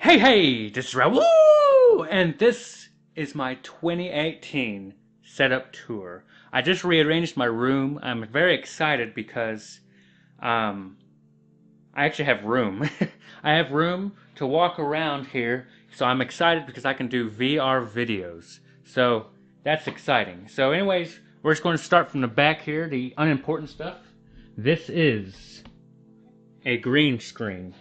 Hey, this is RowlWool, and this is my 2018 setup tour. I just rearranged my room. I'm very excited because I actually have room. I have room to walk around here, so I'm excited because I can do VR videos. So that's exciting. So anyways, we're just going to start from the back here, the unimportant stuff. This is a green screen,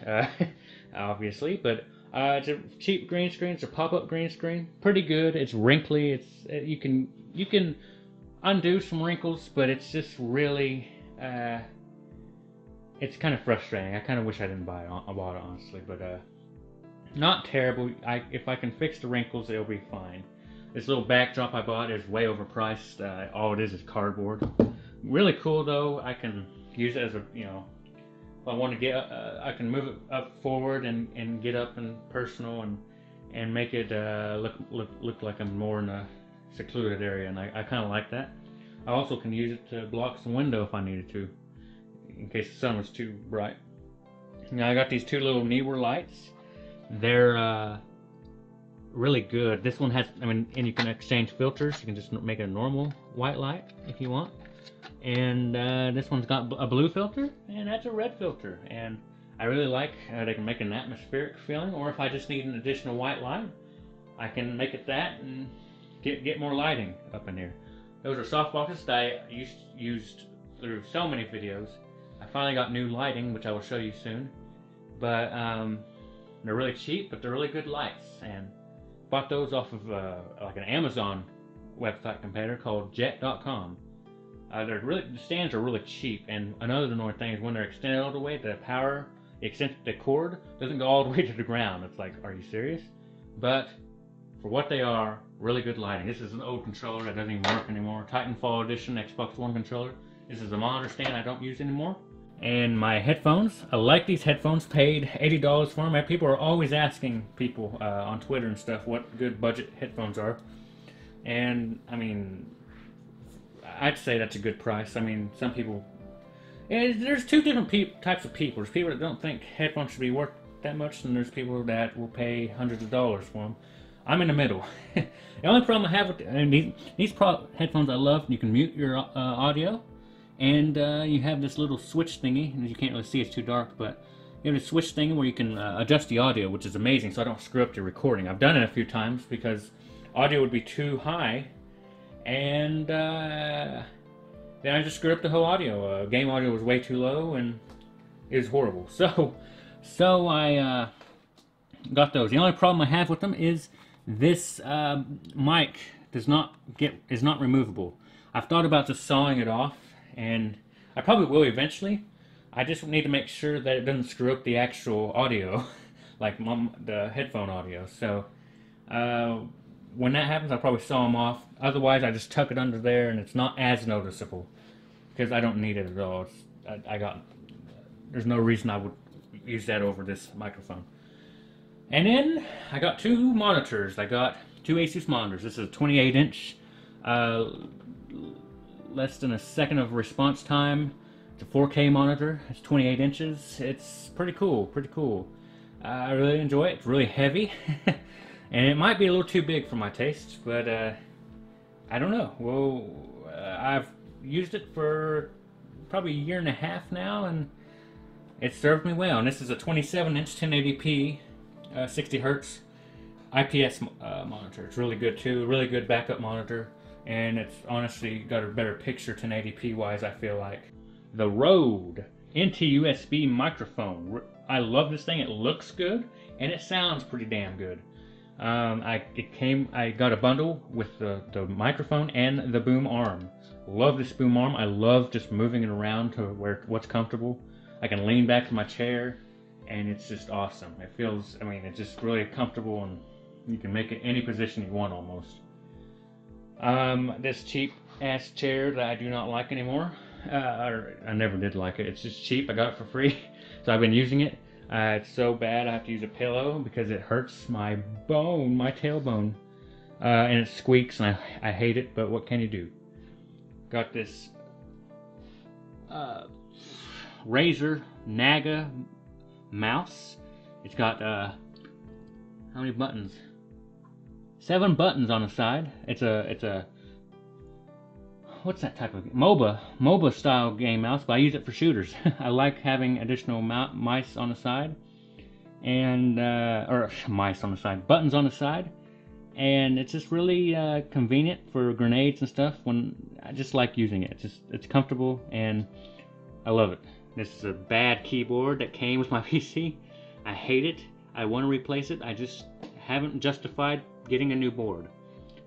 obviously, but it's a cheap green screen. It's a pop-up green screen. Pretty good. It's wrinkly. You can undo some wrinkles, but it's just really it's kind of frustrating. I kind of wish I didn't buy it honestly, but not terrible. If I can fix the wrinkles, it'll be fine. This little backdrop I bought is way overpriced. All it is cardboard. Really cool though. I can use it as a, if I want to get, I can move it up forward and get up and personal and make it look like I'm more in a secluded area, and I kind of like that. I also can use it to block some window if I needed to, in case the sun was too bright. Now I got these two little neewer lights. They're really good. This one has, and you can exchange filters. You can just make it a normal white light if you want. And this one's got a blue filter, and that's a red filter. And I really like how they can make an atmospheric feeling, or if I just need an additional white light, I can make it that and get more lighting up in here. Those are softboxes that I used through so many videos. I finally got new lighting, which I will show you soon. But they're really cheap, but they're really good lights. And bought those off of like an Amazon website competitor called jet.com. The stands are really cheap, and another annoying thing is when they're extended all the way, the cord doesn't go all the way to the ground. It's like, are you serious? But for what they are, really good lighting. This is an old controller that doesn't even work anymore. Titanfall Edition Xbox One controller. This is a monitor stand I don't use anymore. And my headphones. I like these headphones. Paid $80 for them. People are always asking people on Twitter and stuff what good budget headphones are. And I mean, I'd say that's a good price. I mean, some people... there's two different types of people. There's people that don't think headphones should be worth that much, and there's people that will pay hundreds of dollars for them. I'm in the middle. The only problem I have with these headphones I love, you can mute your audio, and you have this little switch thingy, and you can't really see, it's too dark, but you have a switch thingy where you can adjust the audio, which is amazing, so I don't screw up the recording. I've done it a few times because audio would be too high, and then I just screwed up the whole audio. Game audio was way too low, and it was horrible. So I got those. The only problem I have with them is this mic is not removable. I've thought about just sawing it off, and I probably will eventually. I just need to make sure that it doesn't screw up the actual audio, like the headphone audio. So when that happens, I'll probably saw them off. Otherwise, I just tuck it under there, and it's not as noticeable because I don't need it at all. There's no reason I would use that over this microphone. And then I got two monitors. I got two Asus monitors. This is a 28-inch, less than a second of response time. It's a 4K monitor. It's 28 inches. It's pretty cool. Pretty cool. I really enjoy it. It's really heavy. And it might be a little too big for my taste, but I don't know. Well, I've used it for probably a year and a half now, and it served me well. And this is a 27-inch 1080p 60 Hz IPS monitor. It's really good too. Really good backup monitor, and it's honestly got a better picture 1080p wise, I feel like. The Rode NT-USB microphone. I love this thing. It looks good, and it sounds pretty damn good. I got a bundle with the microphone and the boom arm. Love this boom arm. I love just moving it around to what's comfortable. I can lean back to my chair, and it's just awesome. It feels, it's just really comfortable, and you can make it any position you want almost. This cheap ass chair that I do not like anymore. I never did like it. It's just cheap. I got it for free, so I've been using it. It's so bad I have to use a pillow because it hurts my bone, my tailbone, and it squeaks, and I hate it, but what can you do? Got this Razer Naga mouse. It's got How many buttons? 7 buttons on the side. It's a what's that type of MOBA style game mouse, but I use it for shooters. I like having additional mice on the side, and or mice on the side, buttons on the side, and it's just really convenient for grenades and stuff. When I just like using it. It's comfortable and I love it. This is a bad keyboard that came with my PC. I hate it. I want to replace it. I just haven't justified getting a new board,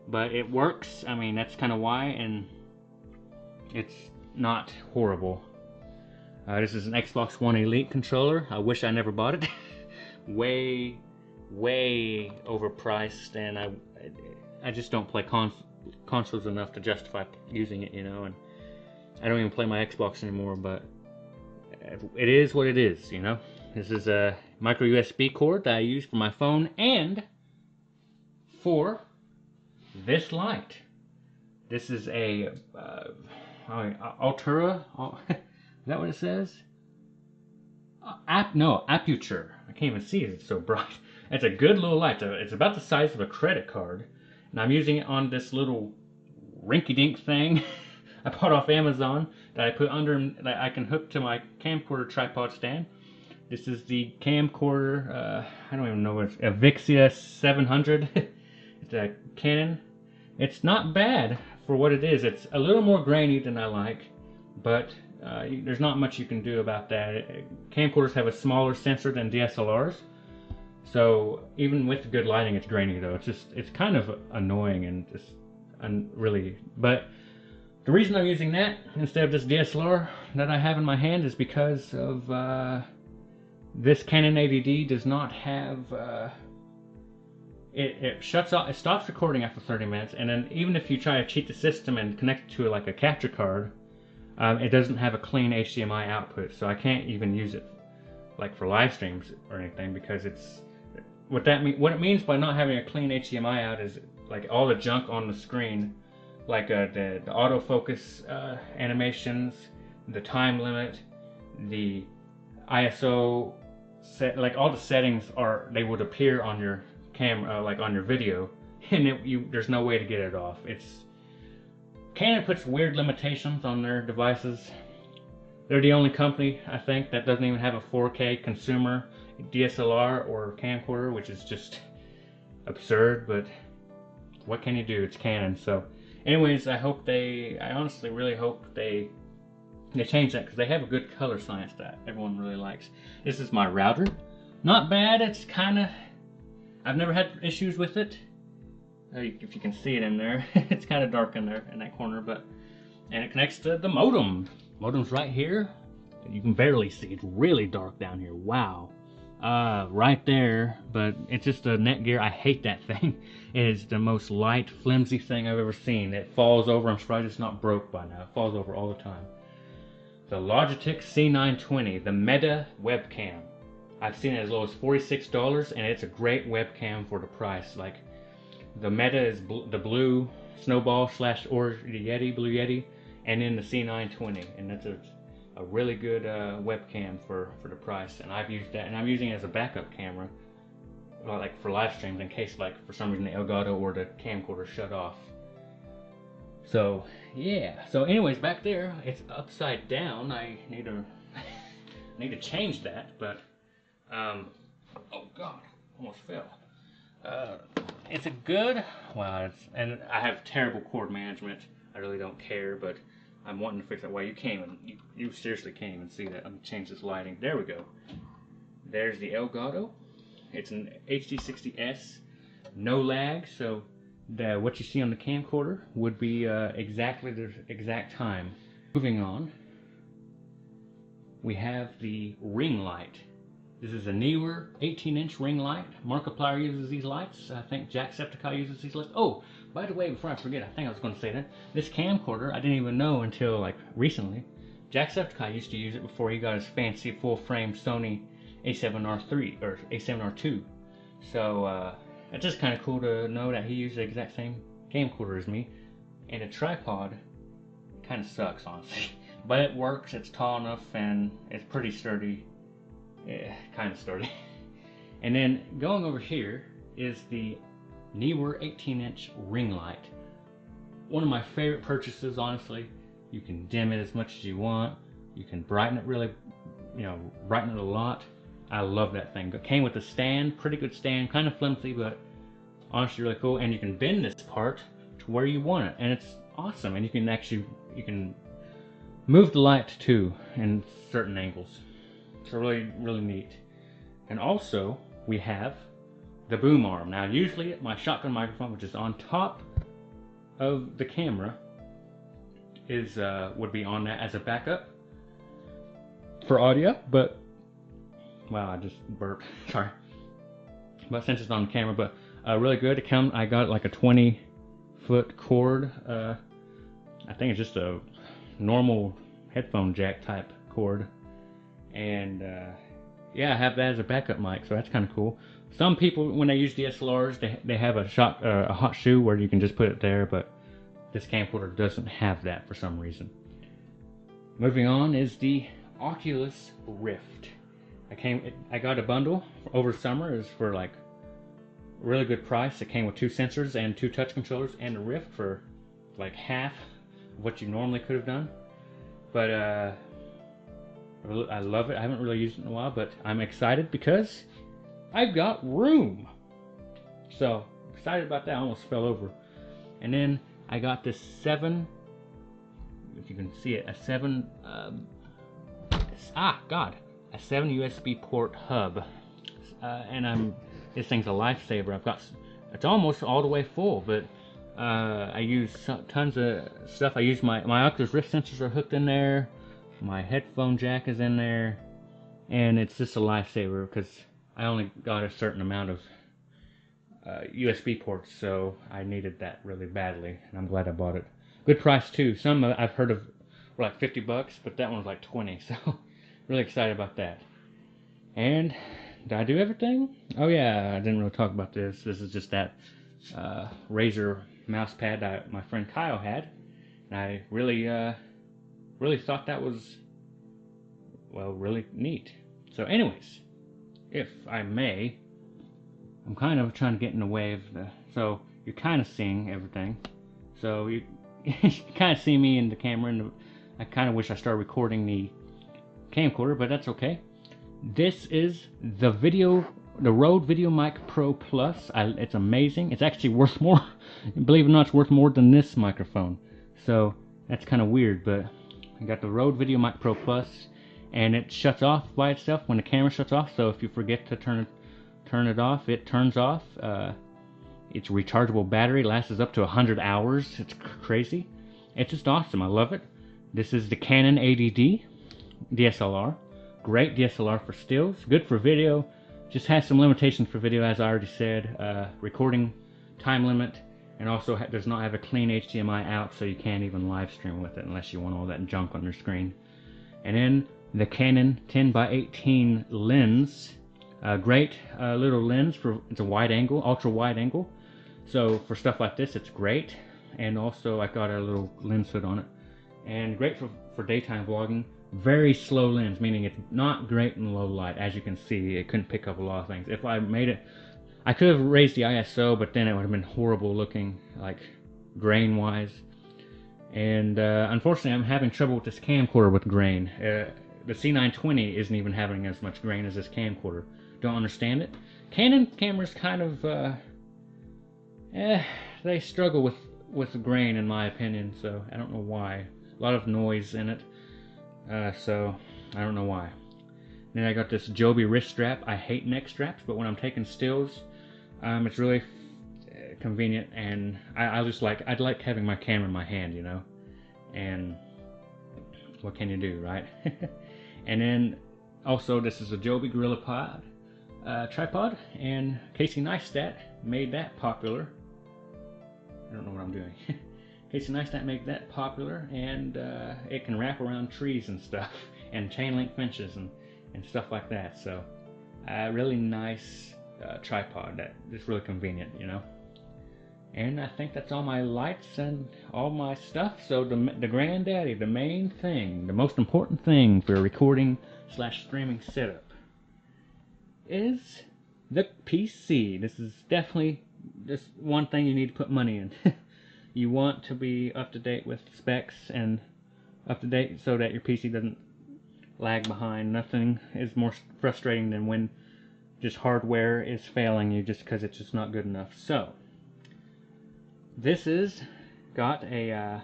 but it works. I mean, that's kind of why, and it's not horrible. This is an Xbox One Elite controller. I wish I never bought it. way overpriced, and I just don't play consoles enough to justify using it, you know, and I don't even play my Xbox anymore, but it is what it is, you know. This is a micro USB cord that I use for my phone and for this light. This is a Altura. Is that what it says? Aputure. I can't even see it. It's so bright. It's a good little light. It's about the size of a credit card, and I'm using it on this little rinky-dink thing I bought off Amazon that I put under, that I can hook to my camcorder tripod stand. This is the camcorder. I don't even know what it's. A Vixia 700. It's a Canon. It's not bad for what it is. It's a little more grainy than I like, but there's not much you can do about that. Camcorders have a smaller sensor than DSLRs, so even with good lighting, it's grainy though. It's kind of annoying and just really. But the reason I'm using that instead of this DSLR that I have in my hand is because of this Canon 80D does not have. It shuts off. It stops recording after 30 minutes, and then even if you try to cheat the system and connect it to like a capture card, it doesn't have a clean HDMI output, so I can't even use it like for live streams or anything, because it's what it means by not having a clean HDMI out is like all the junk on the screen, like the autofocus animations, the time limit, the ISO set, like all the settings they would appear on your camera, like on your video, and there's no way to get it off. Canon puts weird limitations on their devices. They're the only company, I think, that doesn't even have a 4K consumer DSLR or camcorder, which is just absurd, but what can you do? It's Canon. So anyways, I honestly really hope they change that, because they have a good color science that everyone really likes. This is my router. Not bad. It's kind of, I've never had issues with it. If you can see it in there, it's kind of dark in there in that corner, and it connects to the modem. Modem's right here. You can barely see. It's really dark down here. Wow. Right there, but it's just a Netgear. I hate that thing. It is the most light, flimsy thing I've ever seen. It falls over. I'm surprised it's not broke by now. It falls over all the time. The Logitech C920, the Meta webcam. I've seen it as low as $46, and it's a great webcam for the price. Like, the Meta is the blue Snowball / or the Yeti, Blue Yeti, and then the C920, and that's a really good webcam for the price. And I've used that, and I'm using it as a backup camera, like for live streams, in case like for some reason the Elgato or the camcorder shut off. So yeah. So anyways, back there it's upside down. I need to change that, but oh god, almost fell. It's a good, and I have terrible cord management. I really don't care, but I'm wanting to fix that. Well, you can't even, you seriously can't even see that. Let me change this lighting. There we go. There's the Elgato. It's an HD60S, no lag, so what you see on the camcorder would be exactly the exact time. Moving on, we have the ring light. This is a neewer 18-inch ring light. Markiplier uses these lights. I think Jacksepticeye uses these lights. Oh, by the way, before I forget, I think I was going to say that. This camcorder, I didn't even know until like recently. Jacksepticeye used to use it before he got his fancy full-frame Sony A7R3 or A7R2. So it's just kind of cool to know that he used the exact same camcorder as me. And the tripod kind of sucks, honestly. But it works, it's tall enough, and it's pretty sturdy. Yeah, kind of sturdy. And then going over here is the neewer 18-inch ring light. One of my favorite purchases, honestly. You can dim it as much as you want. You can brighten it really, brighten it a lot. I love that thing. It came with a stand, pretty good stand, kind of flimsy, but honestly really cool. And you can bend this part to where you want it, and it's awesome. And you can move the light too in certain angles. So really, really neat. And also we have the boom arm. Now usually my shotgun microphone, which is on top of the camera, would be on that as a backup for audio, but wow, I just burped. Sorry. But since it's on the camera, but really good. I got like a 20-foot cord. I think it's just a normal headphone jack type cord, and yeah, I have that as a backup mic, so that's kind of cool. Some people, when they use DSLRs, they have a hot shoe where you can just put it there, but this camcorder doesn't have that for some reason. Moving on is the Oculus Rift. I got a bundle over summer. It was for like a really good price. It came with 2 sensors and 2 touch controllers and a Rift for like half of what you normally could have done. But I love it. I haven't really used it in a while, but I'm excited because I've got room. So excited about that. I almost fell over. And then I got this 7, if you can see it, a 7 USB port hub, and this thing's a lifesaver. It's almost all the way full, but I use tons of stuff. I use my Oculus Rift sensors are hooked in there, my headphone jack is in there, and it's just a lifesaver because I only got a certain amount of USB ports, so I needed that really badly, and I'm glad I bought it. Good price too. Some I've heard of were like $50, but that one was like 20, so really excited about that. And did I do everything? Oh yeah, I didn't really talk about this. This is just that Razer mouse pad that my friend Kyle had, and I really thought that was, well, really neat. So anyways, if I may, I'm kind of trying to get in the way of so you're kind of seeing everything. So you kind of see me in the camera, and I kind of wish I started recording the camcorder, but that's okay. This is the Rode Video Mic Pro Plus. It's amazing. It's actually worth more. Believe it or not, it's worth more than this microphone. So that's kind of weird, but I got the Rode Video Mic Pro Plus, and it shuts off by itself when the camera shuts off. So if you forget to turn it off, it turns off. It's a rechargeable battery, lasts up to 100 hours. It's crazy. It's just awesome. I love it. This is the Canon 80D DSLR. Great DSLR for stills, good for video. Just has some limitations for video, as I already said. Recording time limit, and also does not have a clean HDMI out, so you can't even live stream with it unless you want all that junk on your screen. And then the Canon 10x18 lens. Great little lens it's a wide angle, ultra wide angle. So for stuff like this, it's great. And also I got a little lens hood on it. And great for daytime vlogging. Very slow lens, meaning it's not great in low light. As you can see, it couldn't pick up a lot of things. If I made it, I could have raised the ISO, but then it would have been horrible looking, like grain wise. And unfortunately, I'm having trouble with this camcorder with grain. The C920 isn't even having as much grain as this camcorder. Don't understand it. Canon cameras kind of, they struggle with grain in my opinion, so I don't know why. A lot of noise in it. So I don't know why. Then I got this Joby wrist strap. I hate neck straps, but when I'm taking stills, it's really convenient, and I'd like having my camera in my hand, you know. And what can you do, right? And then also this is a Joby Gorilla Pod tripod, and Casey Neistat made that popular. I don't know what I'm doing. Casey Neistat made that popular, and it can wrap around trees and stuff, and chain link fences and stuff like that. So really nice tripod that is really convenient, you know. And I think that's all my lights and all my stuff. So the granddaddy, the main thing, the most important thing for a recording / streaming setup is the PC. This is definitely just one thing you need to put money in. You want to be up to date with specs and up to date so that your PC doesn't lag behind. Nothing is more frustrating than when just hardware is failing you just because it's just not good enough. So this is got a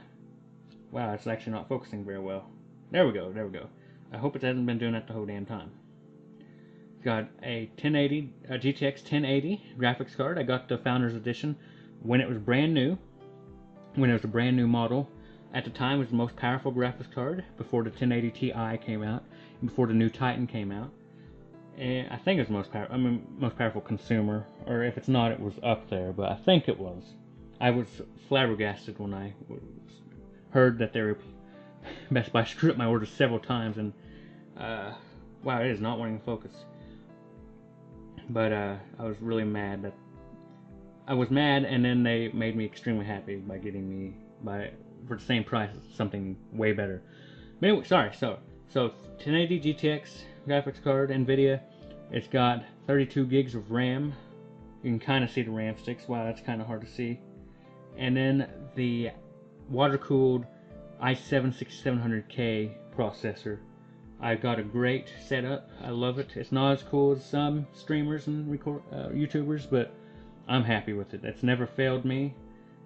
wow, it's actually not focusing very well. There we go, there we go. I hope it hasn't been doing that the whole damn time. It's got a 1080 GTX 1080 graphics card. I got the Founders Edition when it was brand new, when it was a brand new model. At the time, it was the most powerful graphics card before the 1080 Ti came out, and before the new Titan came out. And I think it's most powerful consumer, or if it's not, it was up there, but I think it was. I was flabbergasted when I heard that they were Best Buy screwed up my order several times, and wow, it is not wanting to focus. But I was really mad that I was mad, and then they made me extremely happy by getting me for the same price something way better. But anyway, sorry. So 1080 GTX graphics card, Nvidia. It's got 32 gigs of RAM. You can kind of see the RAM sticks. Wow, that's kind of hard to see. And then the water-cooled i7-6700K processor. I've got a great setup. I love it. It's not as cool as some streamers and YouTubers, but I'm happy with it. It's never failed me,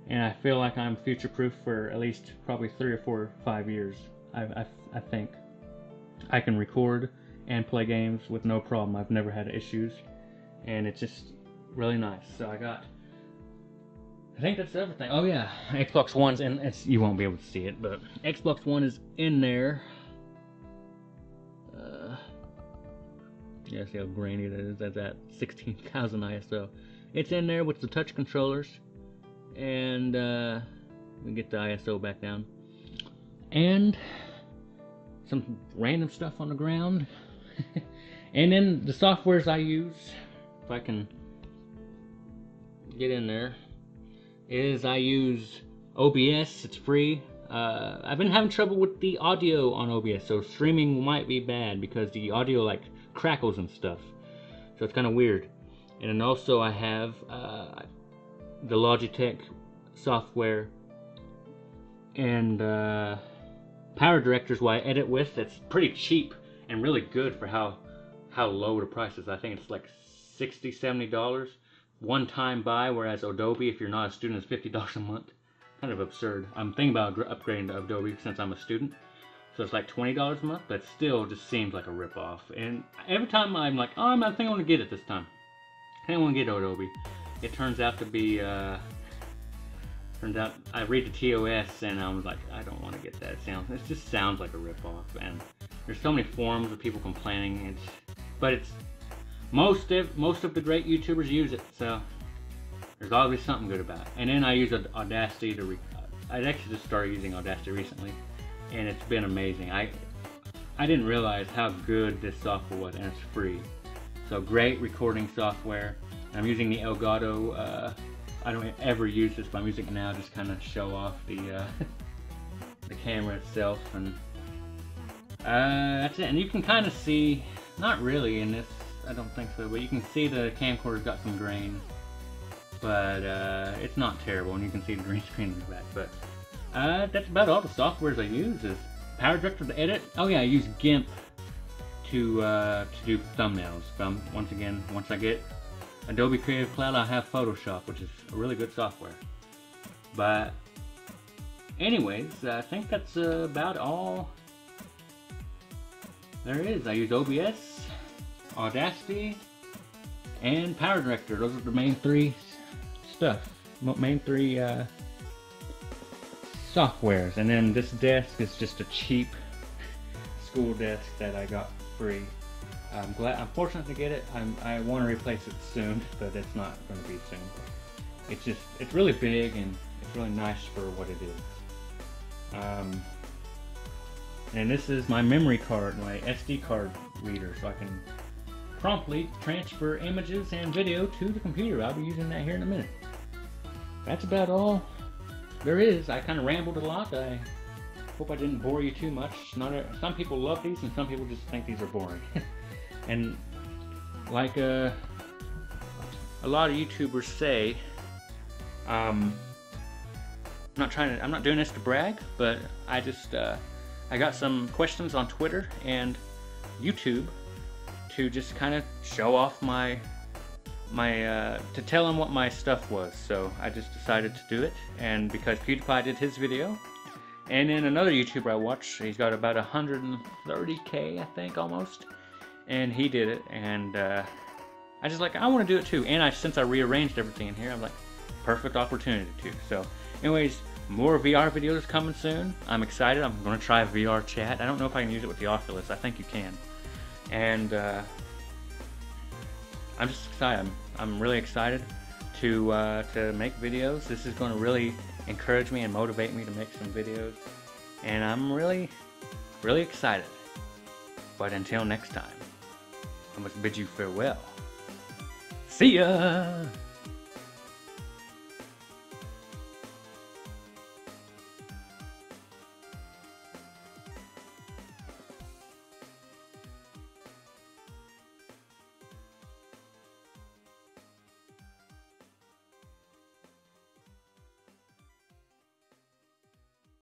and I feel like I'm future-proof for at least probably 3 or 4 or 5 years. I think I can record and play games with no problem. I've never had issues, and it's just really nice. So I think that's everything. Oh yeah, Xbox One's in. You won't be able to see it, but Xbox One is in there. Yeah, see how grainy it is. That's at 16,000 ISO. It's in there with the touch controllers, and we get the ISO back down, and some random stuff on the ground. And then the softwares I use, if I can get in there, is I use OBS. It's free. I've been having trouble with the audio on OBS, so streaming might be bad because the audio like crackles and stuff, so it's kind of weird. And then also I have the Logitech software and Power Director's what I edit with. It's pretty cheap and really good for how low the price is. I think it's like $60-$70 one-time buy, whereas Adobe, if you're not a student, is $50 a month. Kind of absurd. I'm thinking about upgrading to Adobe since I'm a student, so it's like $20 a month, but still just seems like a rip-off. And every time I'm like, oh, I think I want to get it this time. I think I want to get Adobe. It turns out to be, I read the TOS and I was like, I don't want to get that. It just sounds like a rip-off, and there's so many forums of people complaining. But most of the great YouTubers use it, so there's always something good about it. And then I use Audacity to I actually just started using Audacity recently, and it's been amazing. I didn't realize how good this software was, and it's free. So great recording software. I'm using the Elgato. I don't ever use this, but I'm using it now just kind of show off the the camera itself, and that's it. And you can kind of see, not really in this, I don't think so, but you can see the camcorder's got some grain, but it's not terrible, and you can see the green screen in the back. But that's about all the softwares I use. Is Power Director to edit. Oh yeah, I use GIMP to do thumbnails. Once I get Adobe Creative Cloud, I have Photoshop, which is a really good software. But anyways, I think that's about all there is. I use OBS, Audacity, and Power Director. Those are the main three softwares. And then this desk is just a cheap school desk that I got free. I'm fortunate to get it. I want to replace it soon, but it's not going to be soon. It's really big, and it's really nice for what it is. And this is my memory card, my SD card reader, so I can promptly transfer images and video to the computer. I'll be using that here in a minute. That's about all there is. I kind of rambled a lot. I hope I didn't bore you too much. Some people love these, and some people just think these are boring. And like a lot of YouTubers say, I'm not doing this to brag, but I just, I got some questions on Twitter and YouTube to just kind of show off to tell them what my stuff was. So I just decided to do it, and because PewDiePie did his video, and then another YouTuber I watch, he's got about 130K, I think, almost, and he did it, and I just like, I want to do it too, and since I rearranged everything in here, I'm like, perfect opportunity to. So anyways, more VR videos coming soon. I'm excited. I'm going to try a VR chat. I don't know if I can use it with the Oculus. I think you can. And I'm just excited. I'm really excited to make videos. This is going to really encourage me and motivate me to make some videos. And I'm really, really excited. But until next time, I must bid you farewell. See ya!